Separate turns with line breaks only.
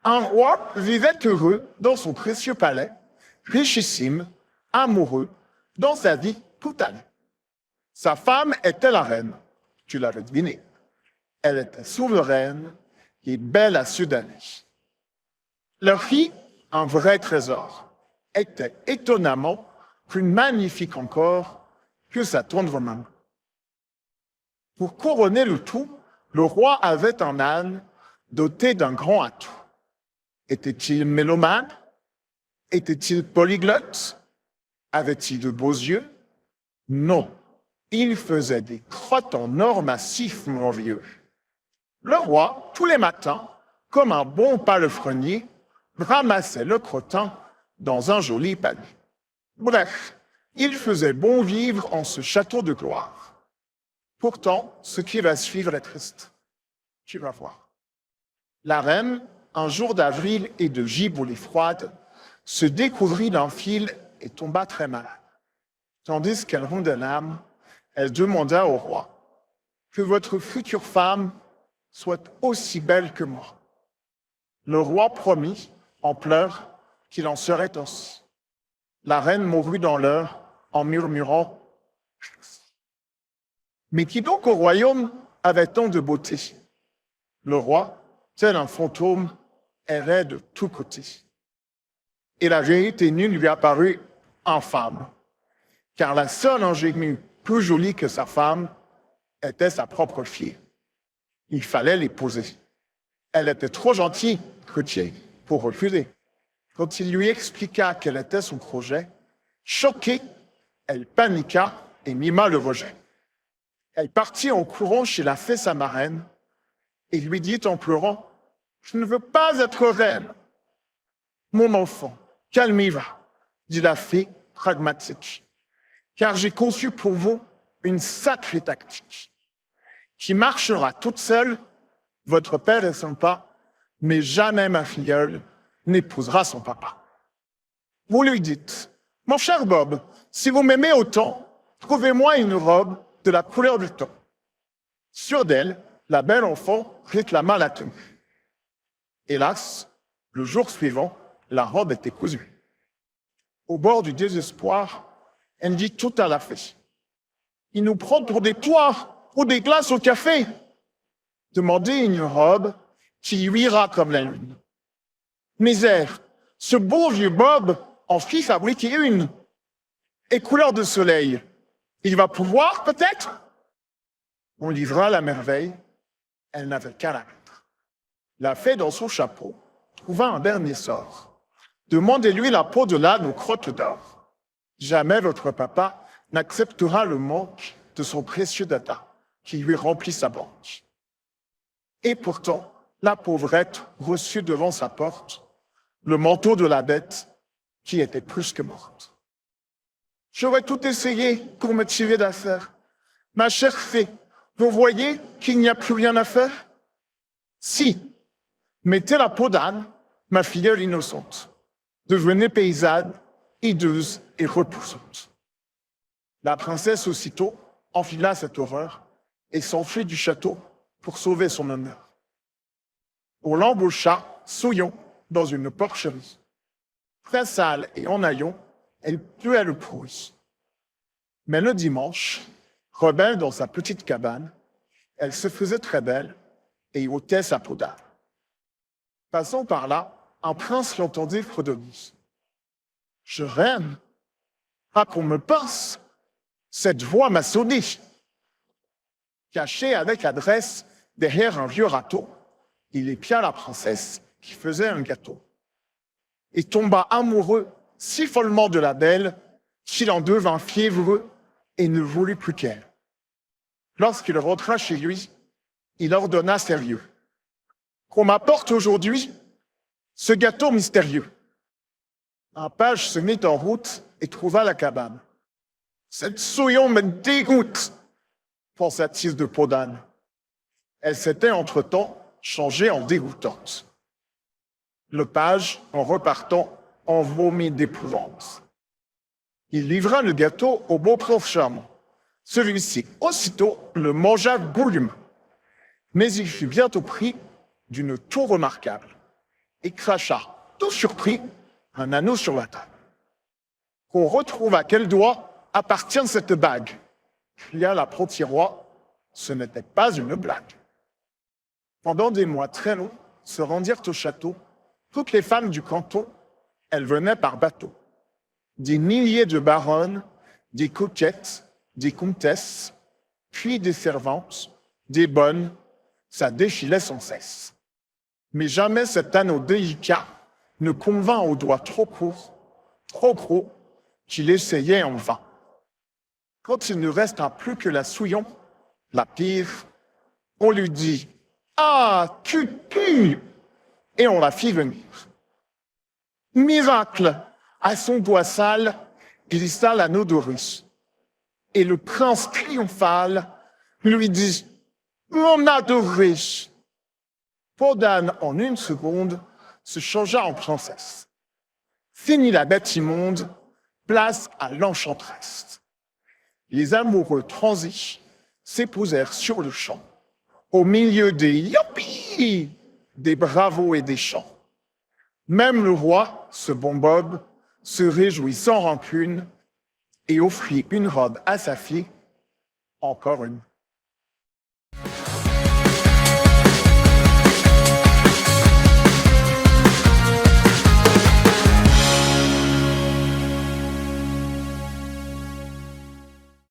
Un roi vivait heureux dans son précieux palais, richissime, amoureux, dans sa vie tout allait. Sa femme était la reine, tu l'avais deviné. Elle était souveraine et belle à se donner. Leur fille, un vrai trésor, était étonnamment plus magnifique encore que sa tendre maman. Pour couronner le tout, le roi avait un âne doté d'un grand atout. Était-il mélomane? Était-il polyglotte? Avait-il de beaux yeux? Non, il faisait des crottes en or massif, mon vieux. Le roi, tous les matins, comme un bon palefrenier, ramassait le crottin dans un joli panier. Bref, il faisait bon vivre en ce château de gloire. Pourtant, ce qui va suivre est triste. Tu vas voir. La reine, un jour d'avril et de giboulée froide, se découvrit d'un fil et tomba très malade. Tandis qu'elle rendait l'âme, elle demanda au roi que votre future femme soit aussi belle que moi. Le roi promit, en pleurs, qu'il en serait ainsi. La reine mourut dans l'heure en murmurant « Mais qui donc au royaume avait tant de beauté ?» Le roi, tel un fantôme, errait de tous côtés. Et la vérité nue lui apparut infâme, car la seule ingénue plus jolie que sa femme était sa propre fille. Il fallait l'épouser. Elle était trop gentille, Coutier, pour refuser. Quand il lui expliqua quel était son projet, choquée, elle paniqua et mima le rejet. Elle partit en courant chez la fée sa marraine et lui dit en pleurant « Je ne veux pas être reine. » « Mon enfant, calmez-vous, dit la fée pragmatique, car j'ai conçu pour vous une sacrée tactique qui marchera toute seule. Votre père est sympa, mais jamais ma filleule n'épousera son papa. Vous lui dites, mon cher Bob, si vous m'aimez autant, trouvez-moi une robe de la couleur du temps. Sûre d'elle, la belle enfant réclama la tenue. Hélas, le jour suivant, la robe était cousue. Au bord du désespoir, elle dit tout à la fée. Il nous prend pour des poires, pour des glaces au café. Demandez une robe qui luira comme la lune. Misère, ce beau vieux Bob en fit fabriquer une. Et couleur de soleil, il va pouvoir peut-être? On livra la merveille, elle n'avait qu'à la mettre. La fée dans son chapeau trouva un dernier sort. Demandez-lui la peau de l'âne aux crottes d'or. Jamais votre papa n'acceptera le manque de son précieux data qui lui remplit sa banque. Et pourtant, la pauvrette reçut devant sa porte le manteau de la bête qui était plus que morte. J'aurais tout essayé pour me tirer d'affaire. Ma chère fée, vous voyez qu'il n'y a plus rien à faire? Si, mettez la peau d'âne, ma filleule innocente. Devenez paysanne, hideuse et repoussante. La princesse aussitôt enfila cette horreur et s'enfuit du château pour sauver son honneur. On l'embaucha, souillon, dans une porcherie. Très sale et en haillons, elle puait le pourri. Mais le dimanche, rebelle dans sa petite cabane, elle se faisait très belle et ôtait sa peau d'âne. Passant par là, un prince l'entendit fredonner. « Je rêve, pas qu'on me pince, cette voix m'a sonné. » Caché avec adresse derrière un vieux râteau, il épia la princesse qui faisait un gâteau. Et tomba amoureux si follement de la belle qu'il en devint fiévreux et ne voulut plus qu'elle. Lorsqu'il rentra chez lui, il ordonna sérieux qu'on m'apporte aujourd'hui ce gâteau mystérieux. Un page se mit en route et trouva la cabane. Cette souillon me dégoûte, pensa-t-il de peau d'âne. Elle s'était entre-temps changée en dégoûtante. Le page, en repartant, en vomit d'épouvante. Il livra le gâteau au beau prince charmant. Celui-ci, aussitôt, le mangea goulûment. Mais il fut bientôt pris d'une toux remarquable. et cracha, tout surpris, un anneau sur la table. Qu'on retrouve à quel doigt appartient cette bague, cria l'apprenti roi. Ce n'était pas une blague. Pendant des mois très longs, se rendirent au château toutes les femmes du canton. Elles venaient par bateau. Des milliers de baronnes, des coquettes, des comtesses, puis des servantes, des bonnes, ça défilait sans cesse. Mais jamais cet anneau délicat ne convint aux doigts trop courts, trop gros, qu'il essayait en vain. Quand il ne resta plus que la souillon, la pire, on lui dit « Ah, tu pues !» et on la fit venir. Miracle! À son doigt sale glissa l'anneau d'Orus. Et le prince triomphal lui dit « Mon adoré !» Podane, en une seconde, se changea en princesse. Fini la bête immonde, place à l'enchanteresse. Les amoureux transis s'épousèrent sur le champ, au milieu des youpi, des bravos et des chants. Même le roi, ce bon Bob, se réjouit sans rancune et offrit une robe à sa fille, encore une